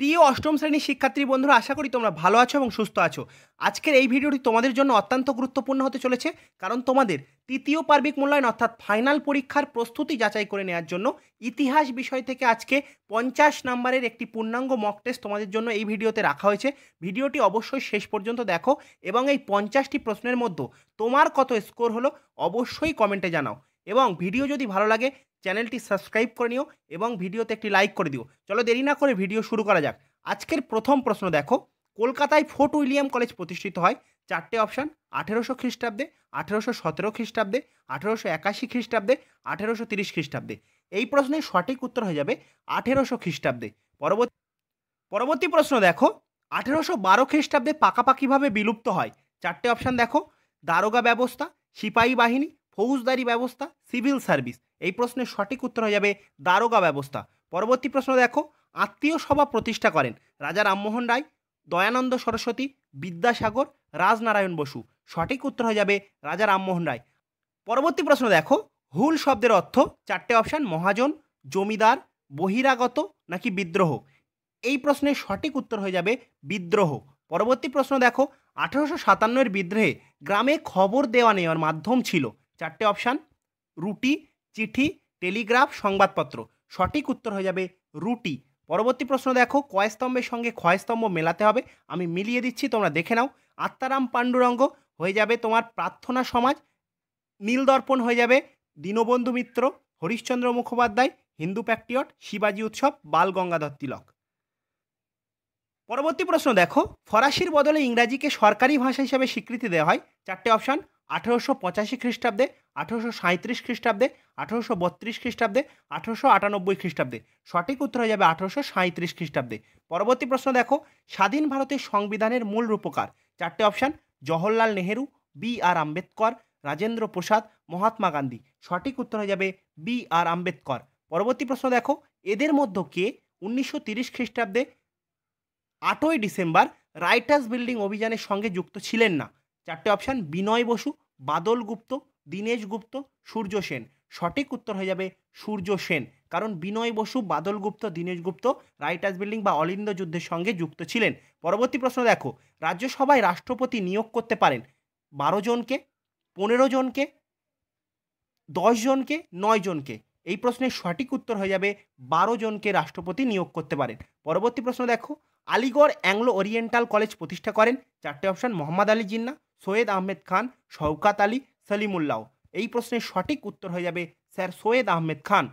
প্রিয় অষ্টম শ্রেণীর শিক্ষার্থী বন্ধুরা, আশা করি তোমরা ভালো আছো এবং সুস্থ আছো। আজকের এই ভিডিওটি তোমাদের জন্য অত্যন্ত গুরুত্বপূর্ণ হতে চলেছে, কারণ তোমাদের তৃতীয় পার্বিক মূল্যায়ন অর্থাৎ ফাইনাল পরীক্ষার প্রস্তুতি যাচাই করে নেওয়ার জন্য ইতিহাস বিষয় থেকে আজকে 50 নম্বরের একটি পূর্ণাঙ্গ মক টেস্ট তোমাদের জন্য এই ভিডিওতে রাখা হয়েছে। ভিডিওটি অবশ্যই শেষ পর্যন্ত দেখো এবং এই 50টি প্রশ্নের মধ্যে তোমার কত স্কোর হলো অবশ্যই কমেন্টে জানাও। এবং ভিডিও যদি ভালো লাগে চ্যানেলটি সাবস্ক্রাইব করে নিও এবং ভিডিওতে একটি লাইক করে দিও। চলো দেরি না করে ভিডিও শুরু করা যাক। আজকের প্রথম প্রশ্ন দেখো, কলকাতায় ফোর্ট উইলিয়াম কলেজ প্রতিষ্ঠিত হয়? চারটে অপশান: 1800 খ্রিস্টাব্দে, 1817 খ্রিস্টাব্দে, 1881 খ্রিস্টাব্দে, 1830 খ্রিস্টাব্দে। এই প্রশ্নের সঠিক উত্তর হয়ে যাবে 1800 খ্রিস্টাব্দে। পরবর্তী পরবর্তী প্রশ্ন দেখো, 1812 খ্রিস্টাব্দে পাকাপাকিভাবে বিলুপ্ত হয়? চারটে অপশান দেখো: দারোগা ব্যবস্থা, সিপাহী বাহিনী, ফৌজদারি ব্যবস্থা, সিভিল সার্ভিস। এই প্রশ্নের সঠিক উত্তর হয়ে যাবে দারোগা ব্যবস্থা। পরবর্তী প্রশ্ন দেখো, আত্মীয় সভা প্রতিষ্ঠা করেন? রাজা রামমোহন রায়, দয়ানন্দ সরস্বতী, বিদ্যাসাগর, রাজনারায়ণ বসু। সঠিক উত্তর হয়ে যাবে রাজা রামমোহন রায়। পরবর্তী প্রশ্ন দেখো, হুল শব্দের অর্থ? চারটে অপশান: মহাজন, জমিদার, বহিরাগত নাকি বিদ্রোহ। এই প্রশ্নের সঠিক উত্তর হয়ে যাবে বিদ্রোহ। পরবর্তী প্রশ্ন দেখো, 1857 বিদ্রোহে গ্রামে খবর দেওয়া নেওয়ার মাধ্যম ছিল? চারটে অপশান: রুটি, চিঠি, টেলিগ্রাফ, সংবাদপত্র। সঠিক উত্তর হয়ে যাবে রুটি। পরবর্তী প্রশ্ন দেখো, কয় স্তম্ভের সঙ্গে ক্ষয় স্তম্ভ মেলাতে হবে? আমি মিলিয়ে দিচ্ছি, তোমরা দেখে নাও। আত্মারাম পাণ্ডুরঙ্গ হয়ে যাবে তোমার প্রার্থনা সমাজ, নীলদর্পণ হয়ে যাবে দীনবন্ধু মিত্র, হরিশ্চন্দ্র মুখোপাধ্যায়, হিন্দু প্যাট্রিয়ট, শিবাজী উৎসব, বাল গঙ্গাধর তিলক। পরবর্তী প্রশ্ন দেখো, ফরাসির বদলে ইংরাজিকে সরকারি ভাষা হিসেবে স্বীকৃতি দেওয়া হয়? চারটে অপশান: 1885 খ্রিস্টাব্দে, 1837 খ্রিস্টাব্দে, 1832 খ্রিস্টাব্দে, 1898 খ্রিস্টাব্দে। সঠিক উত্তর হয়ে যাবে 1837 খ্রিস্টাব্দে। পরবর্তী প্রশ্ন দেখো, স্বাধীন ভারতের সংবিধানের মূল রূপকার? চারটে অপশান: জওহরলাল নেহেরু, বি আর আম্বেদকর, রাজেন্দ্র প্রসাদ, মহাত্মা গান্ধী। সঠিক উত্তর হয়ে যাবে বি আর আম্বেদকর। পরবর্তী প্রশ্ন দেখো, এদের মধ্যে কে 1930 খ্রিস্টাব্দে 8ই ডিসেম্বর রাইটার্স বিল্ডিং অভিযানের সঙ্গে যুক্ত ছিলেন না? চারটে অপশান: বিনয় বসু, বাদল গুপ্ত, দীনেশ গুপ্ত, সূর্য সেন। সঠিক উত্তর হয়ে যাবে সূর্য সেন, কারণ বিনয় বসু, বাদল গুপ্ত, দীনেশ গুপ্ত রাইটার্স বিল্ডিং বা অলিন্দ যুদ্ধের সঙ্গে যুক্ত ছিলেন। পরবর্তী প্রশ্ন দেখো, রাজ্যসভায় রাষ্ট্রপতি নিয়োগ করতে পারেন 12 জনকে, 15 জনকে, 10 জনকে, 9 জনকে। এই প্রশ্নের সঠিক উত্তর হয়ে যাবে 12 জনকে রাষ্ট্রপতি নিয়োগ করতে পারেন। পরবর্তী প্রশ্ন দেখো, আলিগড় অ্যাংলো ওরিয়েন্টাল কলেজ প্রতিষ্ঠা করেন? চারটে অপশান: মোহাম্মদ আলী জিন্নাহ, সৈয়দ আহমেদ খান, শওকাত আলী, সলিমুল্লাহ। এই প্রশ্নের সঠিক উত্তর হয়ে যাবে স্যার সৈয়দ আহমেদ খান।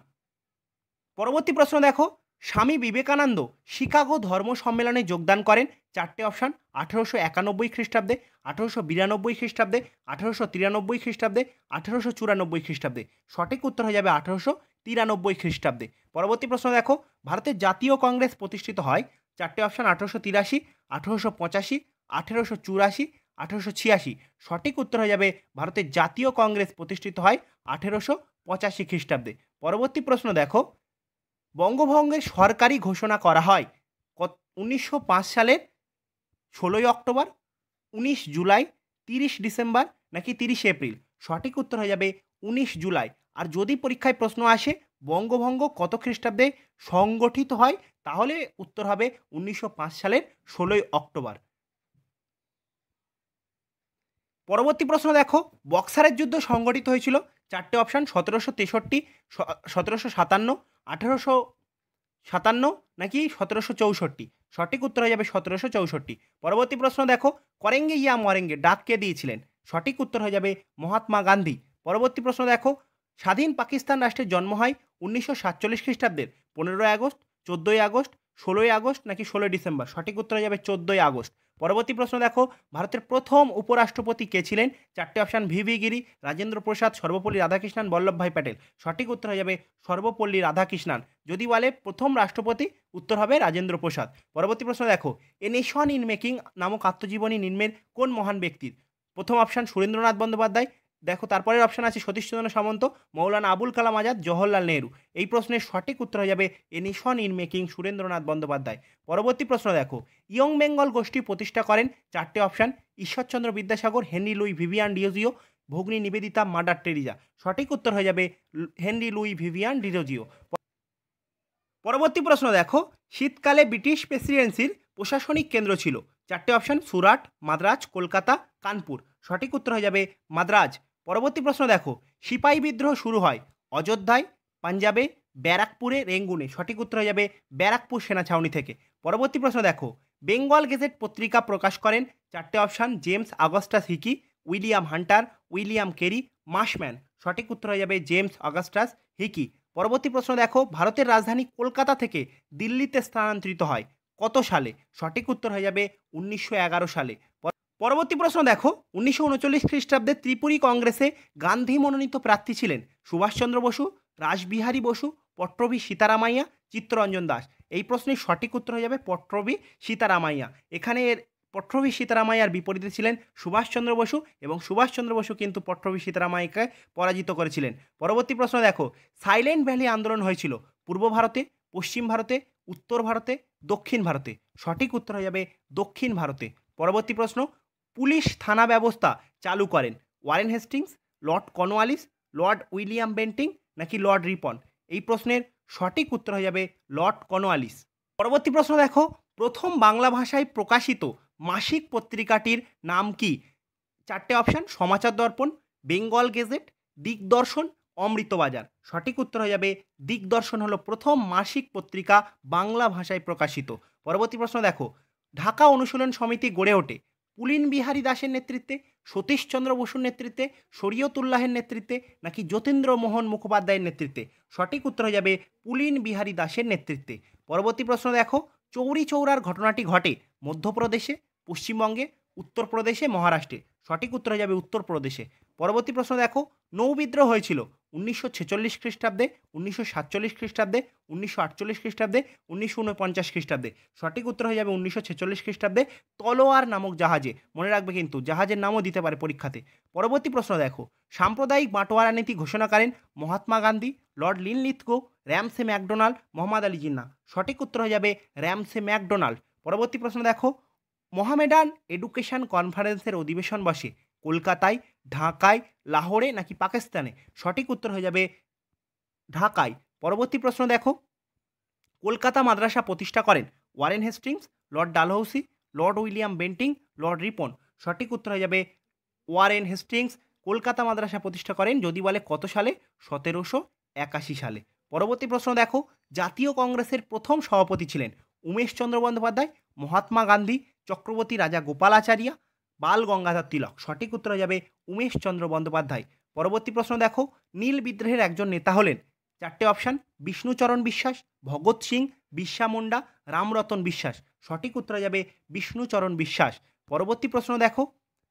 পরবর্তী প্রশ্ন দেখো, স্বামী বিবেকানন্দ শিকাগো ধর্ম সম্মেলনে যোগদান করেন? চারটে অপশান: 1891 খ্রিস্টাব্দে, 1892 খ্রিস্টাব্দে, 1893 খ্রিস্টাব্দে, 1894 খ্রিস্টাব্দে। সঠিক উত্তর হয়ে যাবে 1893 খ্রিস্টাব্দে। পরবর্তী প্রশ্ন দেখো, ভারতের জাতীয় কংগ্রেস প্রতিষ্ঠিত হয়? চারটে অপশান: 1883, 1885, 1884, 1886। সঠিক উত্তর হয়ে যাবে ভারতের জাতীয় কংগ্রেস প্রতিষ্ঠিত হয় 1885 খ্রিস্টাব্দে। পরবর্তী প্রশ্ন দেখো, বঙ্গভঙ্গের সরকারি ঘোষণা করা হয় 1905 সালের 16ই অক্টোবর, 19 জুলাই, 30 ডিসেম্বর নাকি 30 এপ্রিল। সঠিক উত্তর হয়ে যাবে 19 জুলাই। আর যদি পরীক্ষায় প্রশ্ন আসে বঙ্গভঙ্গ কত খ্রিস্টাব্দে সংগঠিত হয়, তাহলে উত্তর হবে 1905 সালের 16ই অক্টোবর। পরবর্তী প্রশ্ন দেখো, বক্সারের যুদ্ধ সংগঠিত হয়েছিল? চারটে অপশান: 1763, 1757, 1857 নাকি 1764। সঠিক উত্তর হয়ে যাবে 1764। পরবর্তী প্রশ্ন দেখো, করেঙ্গে ইয়া মরেঙ্গে ডাক কে দিয়েছিলেন? সঠিক উত্তর হয়ে যাবে মহাত্মা গান্ধী। পরবর্তী প্রশ্ন দেখো, স্বাধীন পাকিস্তান রাষ্ট্রের জন্ম হয় 1947 খ্রিস্টাব্দের 15ই আগস্ট, 14ই আগস্ট, 16ই আগস্ট নাকি 16ই ডিসেম্বর। সঠিক উত্তর হয়ে যাবে 14ই আগস্ট। পরবর্তী প্রশ্ন দেখো, ভারতের প্রথম উপরাষ্ট্রপতি কে ছিলেন? চারটে অপশান: ভিভি গিরি, রাজেন্দ্র প্রসাদ, সর্বপল্লী রাধাকৃষ্ণন, বল্লভভাই প্যাটেল। সঠিক উত্তর হয়ে যাবে সর্বপল্লী রাধাকৃষ্ণন। যদি বলে প্রথম রাষ্ট্রপতি, উত্তর হবে রাজেন্দ্র প্রসাদ। পরবর্তী প্রশ্ন দেখো, এ নেশন ইন মেকিং নামক আত্মজীবনী নিম্নের কোন মহান ব্যক্তির? প্রথম অপশান: সুরেন্দ্রনাথ বন্দ্যোপাধ্যায়। দেখো তারপরের অপশান আছে সতীশচন্দ্র সামন্ত, মৌলানা আবুল কালাম আজাদ, জওহরলাল নেহরু। এই প্রশ্নের সঠিক উত্তর হয়ে যাবে a nation in making, Surendranath Bandyopadhyay. পরবর্তী প্রশ্ন দেখো, ইয়ং বেঙ্গল গোষ্ঠী প্রতিষ্ঠা করেন? চারটে option: Ishwarchandra Vidyasagar, Henry Louis Vivian Derozio, ভগ্নী নিবেদিতা, মাদার টেরিজা। সঠিক উত্তর হয়ে যাবে হেনরি লুই ভিভিয়ান ডিরোজিও। পরবর্তী প্রশ্ন দেখো, শীতকালে ব্রিটিশ প্রেসিডেন্সির প্রশাসনিক কেন্দ্র ছিল। চারটে অপশান সুরাট, মাদ্রাজ, কলকাতা, কানপুর। সঠিক উত্তর হয়ে যাবে মাদ্রাজ। পরবর্তী প্রশ্ন দেখো, সিপাহী বিদ্রোহ শুরু হয় অযোধ্যায়, পাঞ্জাবে, ব্যারাকপুরে, রেঙ্গুনে। সঠিক উত্তর হয়ে যাবে ব্যারাকপুর সেনা ছাউনি থেকে। পরবর্তী প্রশ্ন দেখো, বেঙ্গল গেজেট পত্রিকা প্রকাশ করেন। চারটে option James Augustus Hicky, William Hunter, William Carey, Marshman. সঠিক উত্তর হয়ে যাবে জেমস অগাস্টাস হিকি। পরবর্তী প্রশ্ন দেখো, ভারতের রাজধানী কলকাতা থেকে দিল্লিতে স্থানান্তরিত হয় কত সালে? সঠিক উত্তর হয়ে যাবে 1911 সালে। পরবর্তী প্রশ্ন দেখো, 1939 খ্রিস্টাব্দে ত্রিপুরী কংগ্রেসে গান্ধী মনোনীত প্রার্থী ছিলেন সুভাষচন্দ্র বসু, রাসবিহারী বসু, পট্টভি সীতারামাইয়া, চিত্তরঞ্জন দাস। এই প্রশ্নের সঠিক উত্তর হয়ে যাবে পট্টভি সীতারামাইয়া। এখানে পট্টভি সীতারামাইয়ার বিপরীতে ছিলেন সুভাষচন্দ্র বসু, এবং সুভাষচন্দ্র বসু কিন্তু পট্টভি সীতারামাইয়াকে পরাজিত করেছিলেন। পরবর্তী প্রশ্ন দেখো, সাইলেন্ট ভ্যালি আন্দোলন হয়েছিল পূর্ব ভারতে, পশ্চিম ভারতে, উত্তর ভারতে, দক্ষিণ ভারতে। সঠিক উত্তর হয়ে যাবে দক্ষিণ ভারতে। পরবর্তী প্রশ্ন, পুলিশ থানা ব্যবস্থা চালু করেন Warren Hastings, Lord Cornwallis, Lord William Bentinck নাকি লর্ড রিপন? এই প্রশ্নের সঠিক উত্তর হয়ে যাবে লর্ড কর্নওয়ালিস। পরবর্তী প্রশ্ন দেখো, প্রথম বাংলা ভাষায় প্রকাশিত মাসিক পত্রিকাটির নাম কি? চারটে অপশান সমাচার দর্পণ, বেঙ্গল গেজেট, দিগদর্শন, অমৃতবাজার। সঠিক উত্তর হয়ে যাবে দিগদর্শন হলো প্রথম মাসিক পত্রিকা বাংলা ভাষায় প্রকাশিত। পরবর্তী প্রশ্ন দেখো, ঢাকা অনুশীলন সমিতি গড়ে ওঠে পুলিন বিহারী দাসের নেতৃত্বে, সতীশচন্দ্র বসুর নেতৃত্বে, শরীয়তুল্লাহের নেতৃত্বে নাকি যতীন্দ্র মোহন মুখোপাধ্যায়ের নেতৃত্বে? সঠিক উত্তর হয়ে যাবে পুলিন বিহারী দাসের নেতৃত্বে। পরবর্তী প্রশ্ন দেখো, চৌরি চৌরার ঘটনাটি ঘটে মধ্যপ্রদেশে, পশ্চিমবঙ্গে, উত্তরপ্রদেশে, মহারাষ্ট্রে। সঠিক উত্তর হয়ে যাবে উত্তরপ্রদেশে। পরবর্তী প্রশ্ন দেখো, নৌবিদ্রোহ হয়েছিল 1946 খ্রিস্টাব্দে, 1947 খ্রিস্টাব্দে, 1948 খ্রিস্টাব্দে, 1949 খ্রিস্টাব্দে। সঠিক উত্তর হয়ে যাবে 1946 খ্রিস্টাব্দে, তলোয়ার নামক জাহাজে। মনে রাখবে কিন্তু জাহাজের নামও দিতে পারে পরীক্ষাতে। পরবর্তী প্রশ্ন দেখো, সাম্প্রদায়িক বাটোয়ারা নীতি ঘোষণা করেন Mahatma Gandhi, Lord Linlithgow, Ramsay McDonald, Mohammad Ali Jinnah. সঠিক উত্তর হয়ে যাবে র্যামসে ম্যাকডোনাল্ড। পরবর্তী প্রশ্ন দেখো, মোহামেডান এডুকেশন কনফারেন্সের অধিবেশন বসে কলকাতায়, ঢাকায়, লাহোরে নাকি পাকিস্তানে? সঠিক উত্তর হয়ে যাবে ঢাকায়। পরবর্তী প্রশ্ন দেখো, কলকাতা মাদ্রাসা প্রতিষ্ঠা করেন Warren Hastings, Lord Dalhousie, Lord William Bentinck, Lord Ripon. সঠিক উত্তর হয়ে যাবে ওয়ারেন হেস্টিংস কলকাতা মাদ্রাসা প্রতিষ্ঠা করেন। যদি বলে কত সালে? 1781 সালে। পরবর্তী প্রশ্ন দেখো, জাতীয় কংগ্রেসের প্রথম সভাপতি ছিলেন উমেশচন্দ্র বন্দ্যোপাধ্যায়, মহাত্মা গান্ধী, চক্রবর্তী রাজা গোপালাচারিয়া, বাল গঙ্গাধর তিলক। সঠিক উত্তর হয়ে যাবে উমেশচন্দ্র বন্দ্যোপাধ্যায়। পরবর্তী প্রশ্ন দেখো, নীল বিদ্রোহের একজন নেতা হলেন। চারটে অপশান বিষ্ণুচরণ বিশ্বাস, ভগৎ সিং, বিরসা মুন্ডা, রামরতন বিশ্বাস। সঠিক উত্তর হয়ে যাবে বিষ্ণুচরণ বিশ্বাস। পরবর্তী প্রশ্ন দেখো,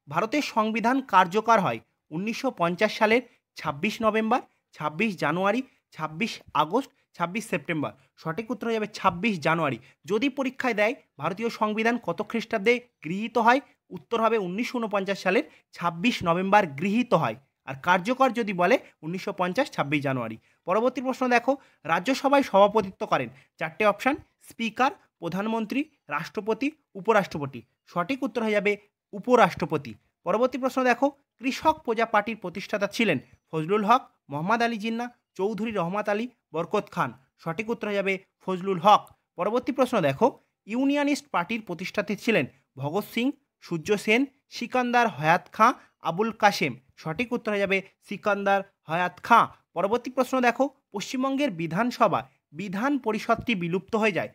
ভারতের সংবিধান কার্যকর হয় 1950 সালের 26 নভেম্বর, 26 জানুয়ারি, 26 আগস্ট, 26 সেপ্টেম্বর। সঠিক উত্তর হয়ে যাবে 26 জানুয়ারি। যদি পরীক্ষায় দেয় ভারতীয় সংবিধান কত খ্রিস্টাব্দে গৃহীত হয়? উত্তর হবে 1949 সালের 26 নভেম্বর গৃহীত হয়। আর কার্যকর যদি বলে 1950 26 জানুয়ারি। পরবর্তী প্রশ্ন দেখো, রাজ্যসভায় সভাপতিত্ব করেন। চারটে অপশান স্পিকার, প্রধানমন্ত্রী, রাষ্ট্রপতি, উপরাষ্ট্রপতি। সঠিক উত্তর হয়ে যাবে উপরাষ্ট্রপতি। পরবর্তী প্রশ্ন দেখো, কৃষক প্রজা পার্টির প্রতিষ্ঠাতা ছিলেন ফজলুল হক, মোহাম্মদ আলী জিন্নাহ, চৌধুরী রহমত আলী, বরকত খান। সঠিক উত্তর হয়ে যাবে ফজলুল হক। পরবর্তী প্রশ্ন দেখো, ইউনিয়নিস্ট পার্টির প্রতিষ্ঠাতা ছিলেন ভগৎ সিং, সূর্য সেন, সিকান্দার হয়াত খাঁ, আবুল কাশেম। সঠিক উত্তর হয়ে যাবে সিকান্দার হয়াত খাঁ। পরবর্তী প্রশ্ন দেখো, পশ্চিমবঙ্গের বিধানসভা বিধান পরিষদটি বিলুপ্ত হয়ে যায়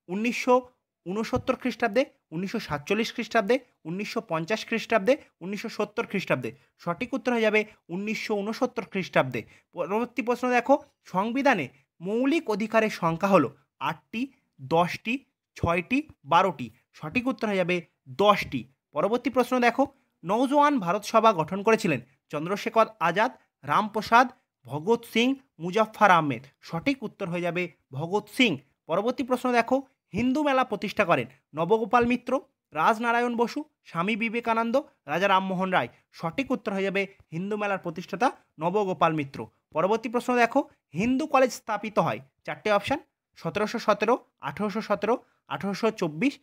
1969 খ্রিস্টাব্দে, 1947 খ্রিস্টাব্দে, 1950 খ্রিস্টাব্দে, 1970 খ্রিস্টাব্দে। সঠিক উত্তর হয়ে যাবে 1969 খ্রিস্টাব্দে। পরবর্তী প্রশ্ন দেখো, সংবিধানে মৌলিক অধিকারের সংখ্যা হলো 8টি, 10টি, 6টি, 12টি। সঠিক উত্তর হয়ে যাবে 10টি। পরবর্তী প্রশ্ন দেখো, নওজোয়ান ভারত সভা গঠন করেছিলেন চন্দ্রশেখর আজাদ, রামপ্রসাদ, ভগৎ সিং, মুজাফফর আহমেদ। সঠিক উত্তর হয়ে যাবে ভগৎ সিং। পরবর্তী প্রশ্ন দেখো, হিন্দু মেলা প্রতিষ্ঠা করেন নবগোপাল মিত্র, রাজনারায়ণ বসু, স্বামী বিবেকানন্দ, রাজা রামমোহন রায়। সঠিক উত্তর হয়ে যাবে হিন্দু মেলার প্রতিষ্ঠাতা নবগোপাল মিত্র। পরবর্তী প্রশ্ন দেখো, হিন্দু কলেজ স্থাপিত হয়। চারটে অপশান 1717, 1817, 1824,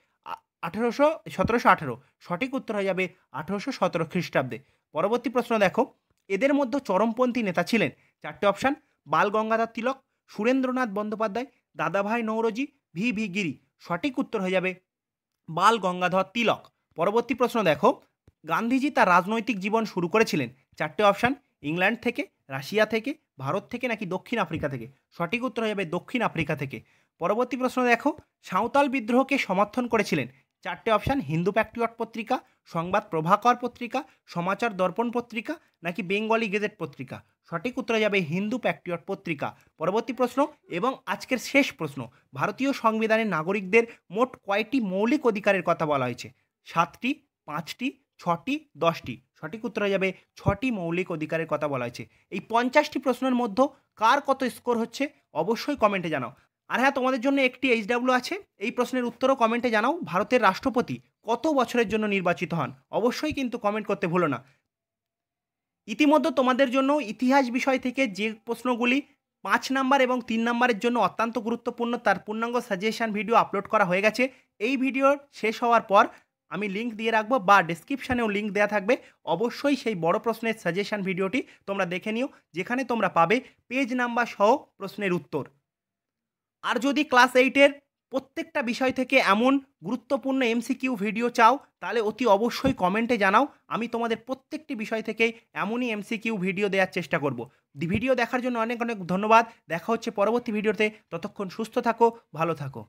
1718। সঠিক উত্তর হয়ে যাবে 1817 খ্রিস্টাব্দে। পরবর্তী প্রশ্ন দেখো, এদের মধ্যে চরমপন্থী নেতা ছিলেন। চারটে অপশান বাল গঙ্গাধর তিলক, সুরেন্দ্রনাথ বন্দ্যোপাধ্যায়, দাদাভাই নৌরোজি, ভি গিরি। সঠিক উত্তর হয়ে যাবে বাল গঙ্গাধর তিলক। পরবর্তী প্রশ্ন দেখো, গান্ধীজি তার রাজনৈতিক জীবন শুরু করেছিলেন? চারটে অপশান, ইংল্যান্ড থেকে, রাশিয়া থেকে, ভারত থেকে নাকি দক্ষিণ আফ্রিকা থেকে। সঠিক উত্তর হয়ে যাবে দক্ষিণ আফ্রিকা থেকে। পরবর্তী প্রশ্ন দেখো, সাঁওতাল বিদ্রোহকে সমর্থন করেছিলেন? চারটে অপশান, হিন্দু প্যাট্রিয়ট পত্রিকা, সংবাদ প্রভাকর পত্রিকা, সমাচার দর্পণ পত্রিকা নাকি বেঙ্গলি গেজেট পত্রিকা। সঠিক উত্তর হয়ে যাবে হিন্দু প্যাট্রিয়ট পত্রিকা। পরবর্তী প্রশ্ন এবং আজকের শেষ প্রশ্ন, ভারতীয় সংবিধানে নাগরিকদের মোট কয়টি মৌলিক অধিকারের কথা বলা হয়েছে? 7টি, 5টি, 6টি, 10টি। সঠিক উত্তর হয়ে যাবে 6টি মৌলিক অধিকারের কথা বলা হয়েছে। এই 50টি প্রশ্নের মধ্যে কার কত স্কোর হচ্ছে অবশ্যই কমেন্টে জানাও। আর হ্যাঁ, তোমাদের জন্য একটি HW আছে, এই প্রশ্নের উত্তরও কমেন্টে জানাও। ভারতের রাষ্ট্রপতি কত বছরের জন্য নির্বাচিত হন? অবশ্যই কিন্তু কমেন্ট করতে ভুলো না। ইতিমধ্যে তোমাদের জন্য ইতিহাস বিষয় থেকে যে প্রশ্নগুলি 5 নাম্বার এবং 3 নাম্বারের জন্য অত্যন্ত গুরুত্বপূর্ণ তার পূর্ণাঙ্গ সাজেশন ভিডিও আপলোড করা হয়ে গেছে। এই ভিডিওর শেষ হওয়ার পর আমি লিঙ্ক দিয়ে রাখবো বা ডেসক্রিপশানেও লিঙ্ক দেওয়া থাকবে। অবশ্যই সেই বড় প্রশ্নের সাজেশন ভিডিওটি তোমরা দেখে নিও, যেখানে তোমরা পাবে পেজ নাম্বার সহ প্রশ্নের উত্তর। আর যদি ক্লাস 8-এর প্রত্যেকটা বিষয় থেকে এমন গুরুত্বপূর্ণ MCQ ভিডিও চাও, তাহলে অতি অবশ্যই কমেন্টে জানাও। আমি তোমাদের প্রত্যেকটি বিষয় থেকে এমনই MCQ ভিডিও দেওয়ার চেষ্টা করব। ভিডিও দেখার জন্য অনেক অনেক ধন্যবাদ। দেখা হচ্ছে পরবর্তী ভিডিওতে। ততক্ষণ সুস্থ থাকো, ভালো থাকো।